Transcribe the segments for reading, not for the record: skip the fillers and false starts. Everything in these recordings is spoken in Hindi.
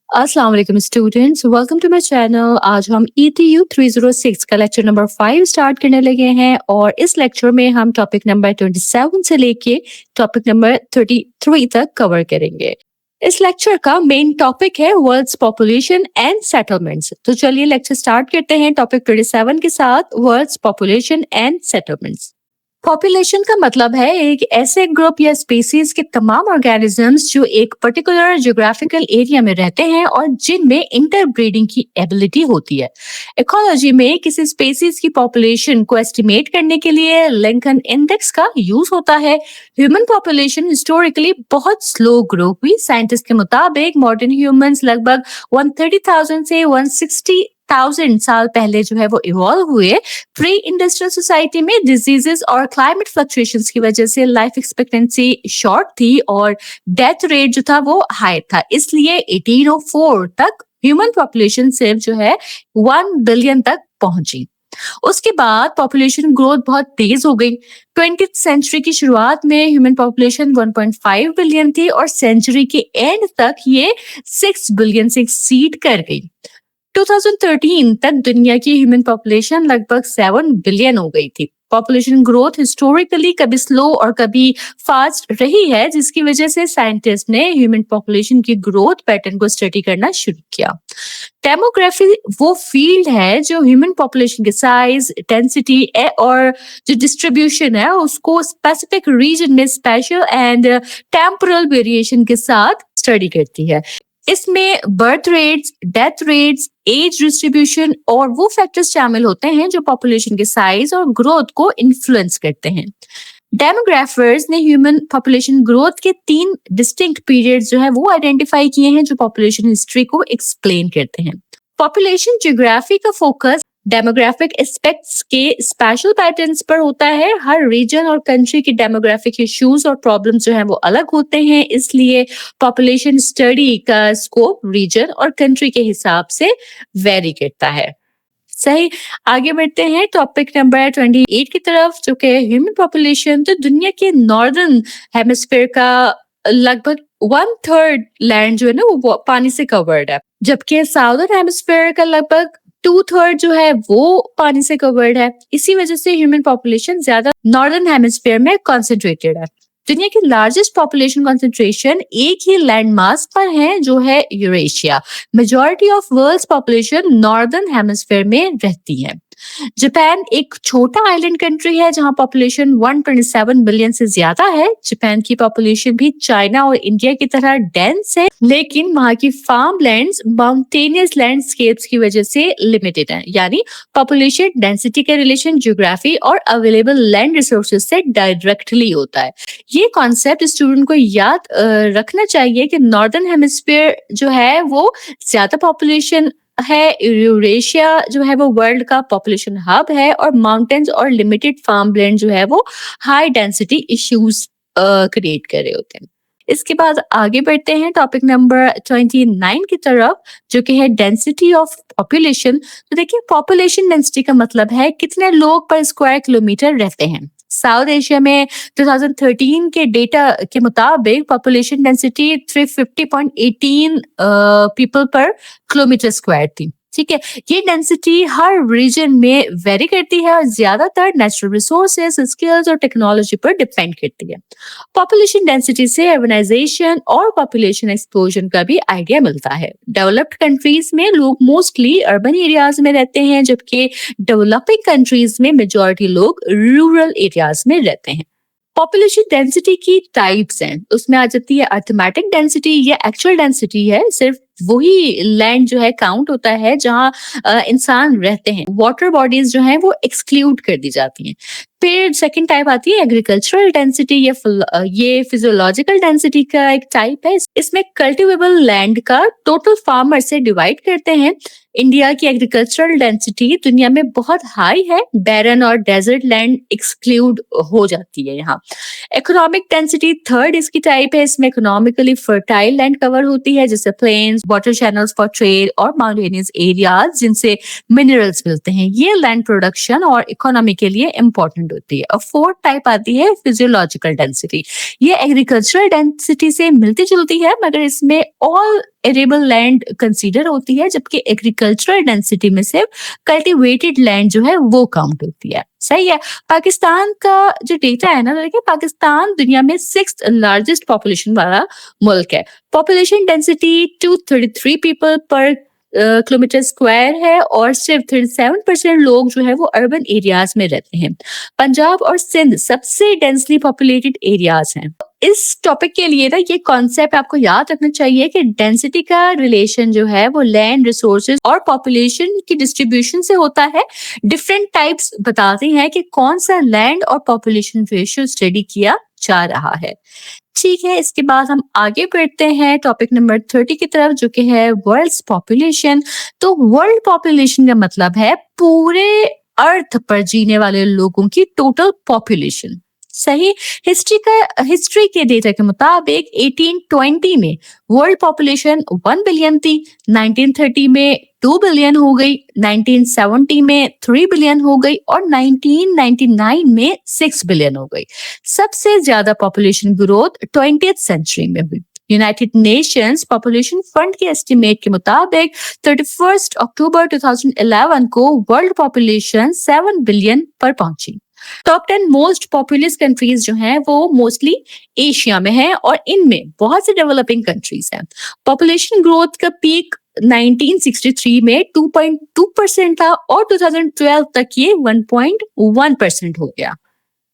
अस्सलाम वालेकुम students, welcome to my channel. आज हम ETU 306 का लेक्चर नंबर 5 स्टार्ट करने लगे हैं और इस लेक्चर में हम टॉपिक नंबर 27 से लेके टॉपिक नंबर 33 तक कवर करेंगे। इस लेक्चर का मेन टॉपिक है वर्ल्ड्स पॉपुलेशन एंड सेटलमेंट्स। तो चलिए लेक्चर स्टार्ट करते हैं टॉपिक 27 के साथ, world's population and settlements. Population का मतलब है एक ऐसे ग्रुप या स्पीसीज के तमाम ऑर्गेनिजम्स जो एक पर्टिकुलर ज्योग्राफिकल एरिया में रहते हैं और जिनमें इंटरब्रीडिंग की एबिलिटी होती है। इकोलॉजी में किसी स्पीसीज की पॉपुलेशन को एस्टिमेट करने के लिए लिंकन इंडेक्स का यूज होता है। ह्यूमन पॉपुलेशन हिस्टोरिकली बहुत स्लो ग्रो हुई। साइंटिस्ट के मुताबिक मॉडर्न ह्यूमंस लगभग 130,000 से 160,000 साल पहले जो है वो इवॉल्व हुए। प्री इंडस्ट्रियल सोसाइटी में डिजीजेस और क्लाइमेट फ्लक्चुएशंस की वजह से लाइफ एक्सपेक्टेंसी शॉर्ट थी और डेथ रेट जो था वो हाई था, इसलिए 1804 तक ह्यूमन पॉपुलेशन सिर्फ जो है 1 बिलियन तक पहुंची। उसके बाद पॉपुलेशन ग्रोथ बहुत तेज हो गई। 20th सेंचुरी की शुरुआत में ह्यूमन पॉपुलेशन 1.5 बिलियन थी और सेंचुरी के एंड तक ये 6 बिलियन से एक्सीड कर गई। 2013 तक दुनिया की ह्यूमन पॉपुलेशन लगभग 7 बिलियन हो गई थी। पॉपुलेशन ग्रोथ हिस्टोरिकली कभी स्लो और कभी फास्ट रही है, जिसकी वजह से साइंटिस्ट ने ह्यूमन पॉपुलेशन की ग्रोथ पैटर्न को स्टडी करना शुरू किया। डेमोग्राफी वो फील्ड है जो ह्यूमन पॉपुलेशन के साइज, डेंसिटी और जो डिस्ट्रीब्यूशन है उसको स्पेसिफिक रीजन में स्पेशल एंड टेम्पोरल वेरिएशन के साथ स्टडी करती है। इसमें birth rates, death rates, age distribution और वो फैक्टर्स शामिल होते हैं जो पॉपुलेशन के साइज और ग्रोथ को इन्फ्लुएंस करते हैं। डेमोग्राफर्स ने ह्यूमन पॉपुलेशन ग्रोथ के 3 डिस्टिंक्ट पीरियड्स जो है वो आइडेंटिफाई किए हैं जो पॉपुलेशन हिस्ट्री को एक्सप्लेन करते हैं। पॉपुलेशन ज्योग्राफी का फोकस डेमोग्राफिक एस्पेक्ट्स के स्पेशल पैटर्न्स पर होता है। हर रीजन और कंट्री के डेमोग्राफिक इश्यूज और प्रॉब्लम्स जो हैं वो अलग होते हैं, इसलिए पॉपुलेशन स्टडी का स्कोप रीजन और कंट्री के हिसाब से वेरी करता है। सही, आगे बढ़ते हैं टॉपिक नंबर 28 की तरफ, जो कि ह्यूमन पॉपुलेशन। तो दुनिया के नॉर्दर्न हेमिस्फीयर का लगभग 1/3 लैंड जो है ना वो पानी से कवर्ड है, जबकि साउदर्न हेमिस्फीयर का लगभग 2/3 जो है वो पानी से कवर्ड है। इसी वजह से ह्यूमन पॉपुलेशन ज्यादा नॉर्दर्न हेमिस्फीयर में कॉन्सेंट्रेटेड है। दुनिया की लार्जेस्ट पॉपुलेशन कॉन्सेंट्रेशन एक ही लैंड मास पर है जो है Eurasia. Majority of world's population northern hemisphere में रहती है। जापान एक छोटा आइलैंड कंट्री है जहां पॉपुलेशन 127 बिलियन से ज्यादा है। जापान की पॉपुलेशन भी चाइना और इंडिया की तरह डेंस है, लेकिन वहां की फार्म लैंड्स माउंटेनियस लैंडस्केप्स की वजह से लिमिटेड है। यानी पॉपुलेशन डेंसिटी का रिलेशन ज्योग्राफी और अवेलेबल लैंड रिसोर्सेज से डायरेक्टली होता है। ये कॉन्सेप्ट स्टूडेंट को याद रखना चाहिए कि नॉर्दर्न हेमिस्फीयर जो है वो ज्यादा पॉपुलेशन है, यूरेशिया जो है वो वर्ल्ड का पॉपुलेशन हब है और माउंटेन्स और लिमिटेड फार्मलैंड जो है वो हाई डेंसिटी इश्यूज क्रिएट कर रहे होते हैं। इसके बाद आगे बढ़ते हैं टॉपिक नंबर 29 की तरफ, जो कि है डेंसिटी ऑफ पॉपुलेशन। तो देखिए, पॉपुलेशन डेंसिटी का मतलब है कितने लोग पर स्क्वायर किलोमीटर रहते हैं। साउथ एशिया में 2013 के डेटा के मुताबिक पॉपुलेशन डेंसिटी 350.18 पीपल पर किलोमीटर स्क्वायर थी। ठीक है, ये डेंसिटी हर रीजन में वेरी करती है और ज्यादातर नेचुरल रिसोर्सेज, स्किल्स और टेक्नोलॉजी पर डिपेंड करती है। पॉपुलेशन डेंसिटी से अर्बनाइजेशन और पॉपुलेशन एक्सप्लोजन का भी आइडिया मिलता है। डेवलप्ड कंट्रीज में लोग मोस्टली अर्बन एरियाज में रहते हैं, जबकि डेवलपिंग कंट्रीज में मेजॉरिटी लोग रूरल एरियाज में रहते हैं। पॉपुलेशन डेंसिटी की टाइप्स हैं, उसमें आ जाती है अर्थमेटिक डेंसिटी, ये एक्चुअल डेंसिटी है, सिर्फ वही लैंड जो है काउंट होता है जहां इंसान रहते हैं। वाटर बॉडीज जो हैं वो एक्सक्लूड कर दी जाती हैं। फिर सेकंड टाइप आती है एग्रीकल्चरल डेंसिटी, ये फिजियोलॉजिकल डेंसिटी का एक टाइप है। इसमें कल्टिवेबल लैंड का टोटल फार्मर से डिवाइड करते हैं। इंडिया की एग्रीकल्चरल डेंसिटी दुनिया में बहुत हाई है, बैरन और डेजर्ट लैंड एक्सक्लूड हो जाती है यहाँ। इकोनॉमिक डेंसिटी थर्ड इसकी टाइप है, इसमें इकोनॉमिकली फर्टाइल लैंड कवर होती है, जैसे plains, water channels for trade और माउंटेनियस एरियाज जिनसे मिनरल्स मिलते हैं, ये लैंड प्रोडक्शन और इकोनॉमी के लिए इंपॉर्टेंट होती है। और फोर्थ टाइप आती है फिजियोलॉजिकल डेंसिटी। ये एग्रीकल्चरल डेंसिटी से मिलती जुलती है, मगर इसमें ऑल एरेबल लैंड कंसीडर होती है, जबकि एग्रीकल्चरल डेंसिटी में सिर्फ कल्टीवेटेड लैंड जो है वो काउंट होती है। सही है। पाकिस्तान का जो डेटा है ना, देखिए पाकिस्तान दुनिया में 6th लार्जेस्ट पॉपुलेशन वाला मुल्क है। पॉपुलेशन डेंसिटी 233 पीपल पर किलोमीटर स्क्वायर है और सिर्फ 37% लोग जो है वो अर्बन एरियाज में रहते हैं। पंजाब और सिंध सबसे डेंसली पॉपुलेटेड एरियाज हैं। इस टॉपिक के लिए ना ये कॉन्सेप्ट आपको याद रखना चाहिए कि डेंसिटी का रिलेशन जो है वो लैंड रिसोर्सेज और पॉपुलेशन की डिस्ट्रीब्यूशन से होता है। डिफरेंट टाइप्स बताते हैं कि कौन सा लैंड और पॉपुलेशन रेशियो स्टडी किया जा रहा है। ठीक है, इसके बाद हम आगे बढ़ते हैं टॉपिक नंबर 30 की तरफ, जो कि है वर्ल्ड पॉपुलेशन। तो वर्ल्ड पॉपुलेशन का मतलब है पूरे अर्थ पर जीने वाले लोगों की टोटल पॉपुलेशन। सही। हिस्ट्री के डेटा के मुताबिक 1820 में वर्ल्ड पॉपुलेशन 1 बिलियन थी, 1930 में 2 बिलियन हो गई, 1970 में 3 बिलियन हो गई और 1999 में 6 बिलियन हो गई। सबसे ज्यादा पॉपुलेशन ग्रोथ 20th सेंचुरी में हुई। यूनाइटेड नेशंस पॉपुलेशन फंड के एस्टिमेट के मुताबिक 31 अक्टूबर 2011 को वर्ल्ड पॉपुलेशन 7 बिलियन पर पहुंची। टॉप 10 मोस्ट पॉपुलस कंट्रीज जो हैं वो मोस्टली एशिया में हैं और इनमें बहुत से डेवलपिंग कंट्रीज हैं। पॉपुलेशन ग्रोथ का पीक 1963 में 2.2% था और 2012 तक ये 1.1% हो गया।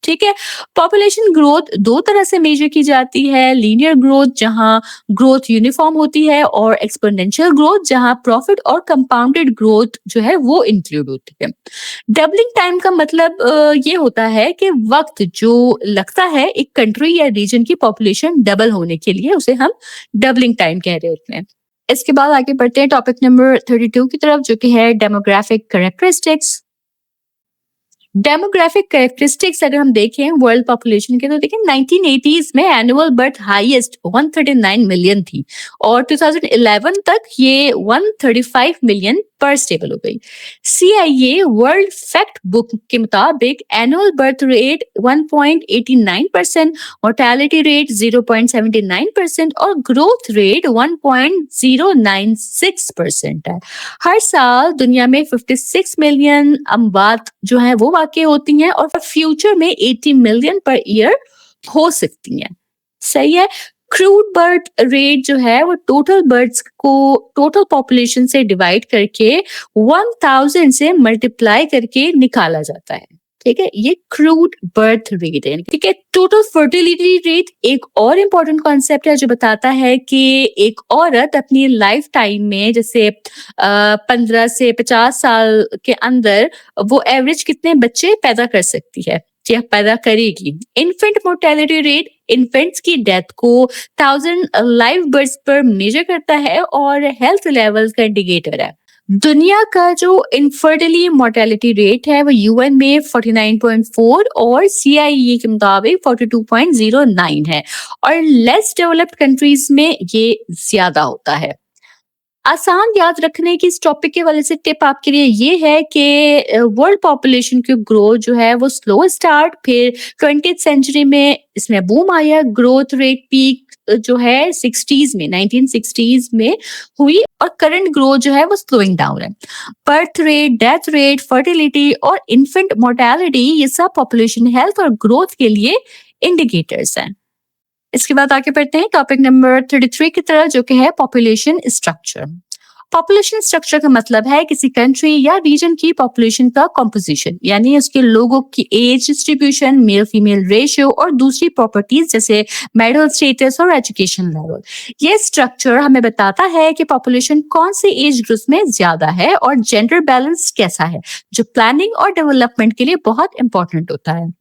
ठीक है। पॉपुलेशन ग्रोथ दो तरह से मेजर की जाती है, लीनियर ग्रोथ जहां ग्रोथ यूनिफॉर्म होती है और एक्सपोनेंशियल ग्रोथ जहां प्रॉफिट और कंपाउंडेड ग्रोथ जो है वो इंक्लूड होती है। डबलिंग टाइम का मतलब ये होता है कि वक्त जो लगता है एक कंट्री या रीजन की पॉपुलेशन डबल होने के लिए, उसे हम डबलिंग टाइम कह रहे होते हैं। इसके बाद आगे बढ़ते हैं टॉपिक नंबर 32 की तरफ, जो कि है डेमोग्राफिक कैरेक्टरिस्टिक्स। डेमोग्राफिक कैरेक्टरिस्टिक्स अगर हम देखें वर्ल्ड पॉपुलेशन के, तो देखें 1980s में एनुअल बर्थ हाईएस्ट 139 मिलियन थी और 2011 तक ये 135 मिलियन पर स्टेबल हो गई। CIA वर्ल्ड फैक्ट बुक के मुताबिक annual birth rate 1.89%, mortality rate 0.79% और ग्रोथ रेट 1.096% है। हर साल दुनिया में 56 मिलियन अमवात जो है वो वाकई होती हैं और फ्यूचर में 80 मिलियन पर ईयर हो सकती हैं। सही है। क्रूड बर्थ रेट जो है वो टोटल बर्ड्स को टोटल पॉपुलेशन से डिवाइड करके 1000 से मल्टीप्लाई करके निकाला जाता है। ठीक है, ये क्रूड बर्थ रेट है। ठीक है। टोटल फर्टिलिटी रेट एक और इम्पोर्टेंट कॉन्सेप्ट है जो बताता है कि एक औरत अपनी लाइफ टाइम में जैसे 15 से 50 साल के अंदर वो एवरेज कितने बच्चे पैदा कर सकती है या पैदा करेगी। इन्फेंट मोर्टेलिटी रेट इन्फेंट्स की डेथ को 1000 लाइव बर्ड्स पर मेजर करता है और हेल्थ लेवल का इंडिकेटर है। दुनिया का जो इनफर्टिलिटी मोर्टेलिटी रेट है वो UN में 49.4 और CIA के मुताबिक 42.09 है और लेस डेवलप्ड कंट्रीज में ये ज्यादा होता है। आसान याद रखने की इस टॉपिक के वाले से टिप आपके लिए ये है कि वर्ल्ड पॉपुलेशन की ग्रोथ जो है वो स्लो स्टार्ट, फिर 20th सेंचुरी में इसमें बूम आया। ग्रोथ रेट पीक जो है 60s में 1960s में हुई और करंट ग्रोथ जो है वो स्लोइंग डाउन है। Birth rate, death rate, fertility और इन्फेंट मोर्टेलिटी ये सब पॉपुलेशन हेल्थ और ग्रोथ के लिए इंडिकेटर्स हैं। इसके बाद आगे बढ़ते हैं टॉपिक नंबर 33 की तरफ, जो कि है पॉपुलेशन स्ट्रक्चर। पॉपुलेशन स्ट्रक्चर का मतलब है किसी कंट्री या रीजन की पॉपुलेशन का कॉम्पोजिशन, यानी उसके लोगों की age distribution, male female ratio और दूसरी प्रॉपर्टीज जैसे मैरिटल स्टेटस और एजुकेशन लेवल। ये स्ट्रक्चर हमें बताता है कि पॉपुलेशन कौन से एज ग्रुप में ज्यादा है और जेंडर बैलेंस कैसा है, जो प्लानिंग और डेवलपमेंट के लिए बहुत इंपॉर्टेंट होता है।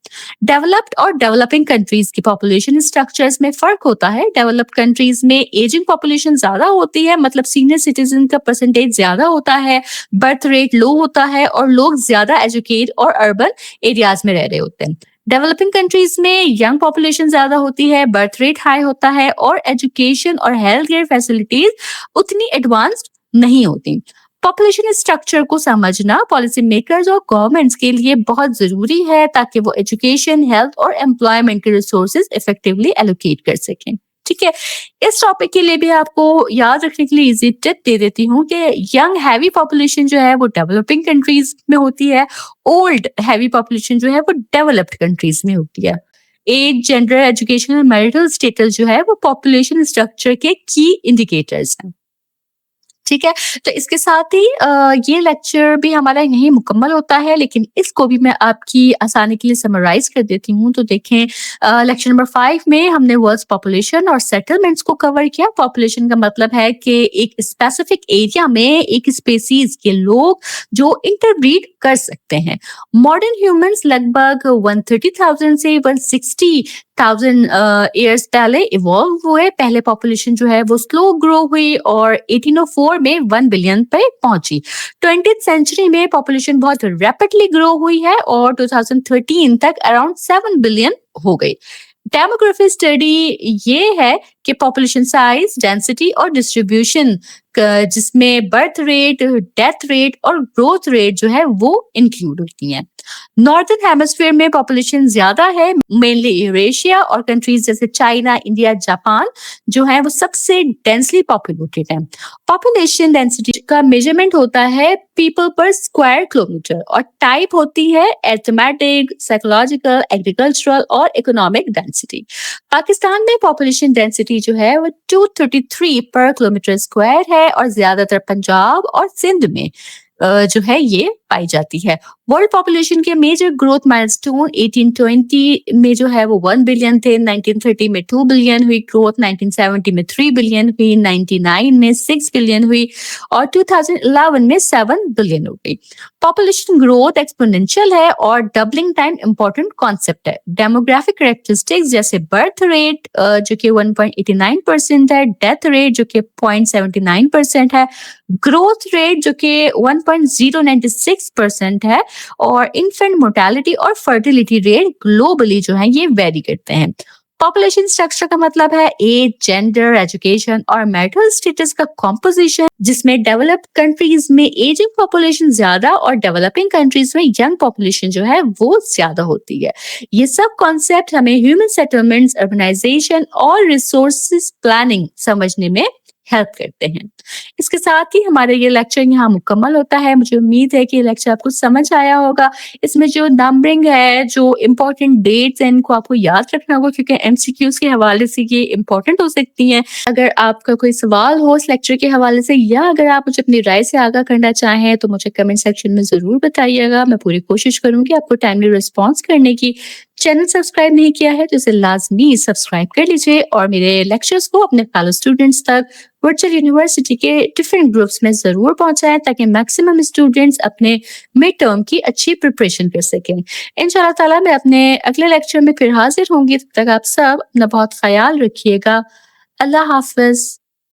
डेवलप्ड और डेवलपिंग कंट्रीज की पॉपुलेशन स्ट्रक्चर्स में फर्क होता है। डेवलप्ड कंट्रीज में एजिंग पॉपुलेशन ज्यादा होती है, मतलब सीनियर सिटीजन का परसेंटेज ज्यादा होता है, बर्थ रेट लो होता है और लोग ज्यादा एजुकेट और अर्बन एरियाज में रह रहे होते हैं। डेवलपिंग कंट्रीज में यंग पॉपुलेशन ज्यादा होती है, बर्थ रेट हाई होता है और एजुकेशन और हेल्थ केयर फैसिलिटीज उतनी एडवांस्ड नहीं होती। पॉपुलेशन स्ट्रक्चर को समझना पॉलिसी मेकर्स और गवर्नमेंट्स के लिए बहुत जरूरी है ताकि वो एजुकेशन, हेल्थ और एम्प्लॉयमेंट के रिसोर्सेज इफेक्टिवली एलोकेट कर सकें। ठीक है, इस टॉपिक के लिए भी आपको याद रखने के लिए इजी टिप दे देती हूँ कि यंग हैवी पॉपुलेशन जो है वो डेवलपिंग कंट्रीज में होती है, ओल्ड हैवी पॉपुलेशन जो है वो डेवलप्ड कंट्रीज में होती है। एज, जेंडर, एजुकेशन और मैरिटल स्टेटस जो है वो पॉपुलेशन स्ट्रक्चर के की इंडिकेटर्स हैं। ठीक है, तो इसके साथ ही ये लेक्चर भी हमारा यहीं मुकम्मल होता है, लेकिन इसको भी मैं आपकी आसानी के लिए समराइज कर देती हूँ। तो देखें, लेक्चर नंबर 5 में हमने वर्ल्ड पॉपुलेशन और सेटलमेंट्स को कवर किया। पॉपुलेशन का मतलब है कि एक स्पेसिफिक एरिया में एक स्पेसीज के लोग जो इंटरब्रीड कर सकते हैं। मॉडर्न ह्यूमंस लगभग 130,000 से 160,000 ईयर्स पहले इवॉल्व हुए। पहले पॉपुलेशन जो है वो स्लो ग्रो हुई और 1804 में 1 बिलियन पे पहुंची। 20th सेंचुरी में पॉपुलेशन बहुत रैपिडली ग्रो हुई है और 2013 तक अराउंड 7 बिलियन हो गई। डेमोग्राफी स्टडी ये है कि पॉपुलेशन साइज, डेंसिटी और डिस्ट्रीब्यूशन जिसमें बर्थ रेट, डेथ रेट और ग्रोथ रेट जो है वो इंक्लूड होती हैं। नॉर्दर्न हेमिस्फीयर में पॉपुलेशन ज्यादा है, मेनली यूरेशिया और कंट्रीज जैसे चाइना, इंडिया, जापान जो है वो सबसे डेंसली पॉपुलेटेड है। पॉपुलेशन डेंसिटी का मेजरमेंट होता है पीपल पर स्क्वायर किलोमीटर और टाइप होती है अरिथमेटिक, साइकोलॉजिकल, एग्रीकल्चरल और इकोनॉमिक डेंसिटी। पाकिस्तान में पॉपुलेशन डेंसिटी जो है वो 233 पर किलोमीटर स्क्वायर है और ज्यादातर पंजाब और सिंध में जो है ये पाई जाती है। वर्ल्ड पॉपुलेशन के मेजर ग्रोथ माइलस्टोन 1820 में जो है वो 1 बिलियन थे, 1930 में 2 बिलियन हुई ग्रोथ, 1970 में 3 बिलियन हुई, 99 में 6 बिलियन हुई और 2011 में 7 बिलियन हो गई। पॉपुलेशन ग्रोथ एक्सपोनेंशियल है और डबलिंग टाइम इंपॉर्टेंट कॉन्सेप्ट है। डेमोग्राफिक कैरेक्टरिस्टिक्स जैसे बर्थ रेट जो कि 1.89% है, डेथ रेट जो कि 0.79% है, ग्रोथ रेट जो कि 1.096% है और इन्फेंट मोर्टेलिटी और फर्टिलिटी रेट ग्लोबली जो है ये वेरी करते हैं। पॉपुलेशन स्ट्रक्चर का मतलब है एज, जेंडर, एजुकेशन और मैरिटल स्टेटस का कॉम्पोजिशन, जिसमें डेवलप्ड कंट्रीज में एजिंग पॉपुलेशन ज्यादा और डेवलपिंग कंट्रीज में यंग पॉपुलेशन जो है वो ज्यादा होती है। ये सब कॉन्सेप्ट हमें ह्यूमन सेटलमेंट्स, अर्बनाइजेशन और रिसोर्सेज प्लानिंग समझने में हेल्प करते हैं। इसके साथ ही हमारा ये लेक्चर यहाँ मुकम्मल होता है। मुझे उम्मीद है कि ये लेक्चर आपको समझ आया होगा। इसमें जो नंबरिंग है, जो इम्पोर्टेंट डेट्स हैं, इनको आपको याद रखना होगा क्योंकि एमसीक्यूज के हवाले से ये इम्पोर्टेंट हो सकती हैं। अगर आपका कोई सवाल हो इस लेक्चर के हवाले से या अगर आप मुझे अपनी राय से आगाह करना चाहें तो मुझे कमेंट सेक्शन में जरूर बताइएगा। मैं पूरी कोशिश करूंगी आपको टाइमली रिस्पॉन्स करने की। चैनल सब्सक्राइब नहीं किया है तो इसे लाजमी सब्सक्राइब कर लीजिए और मेरे लेक्चर्स को अपने फेलो स्टूडेंट्स तक वर्चुअल यूनिवर्सिटी के डिफरेंट ग्रुप्स में जरूर पहुंचाएं ताकि मैक्सिमम स्टूडेंट्स अपने मिड टर्म की अच्छी प्रिपरेशन कर सकें। इंशाल्लाह ताला मैं अपने अगले लेक्चर में फिर हाजिर होंगी। तब तक आप सब अपना बहुत ख्याल रखिएगा। अल्लाह हाफिज।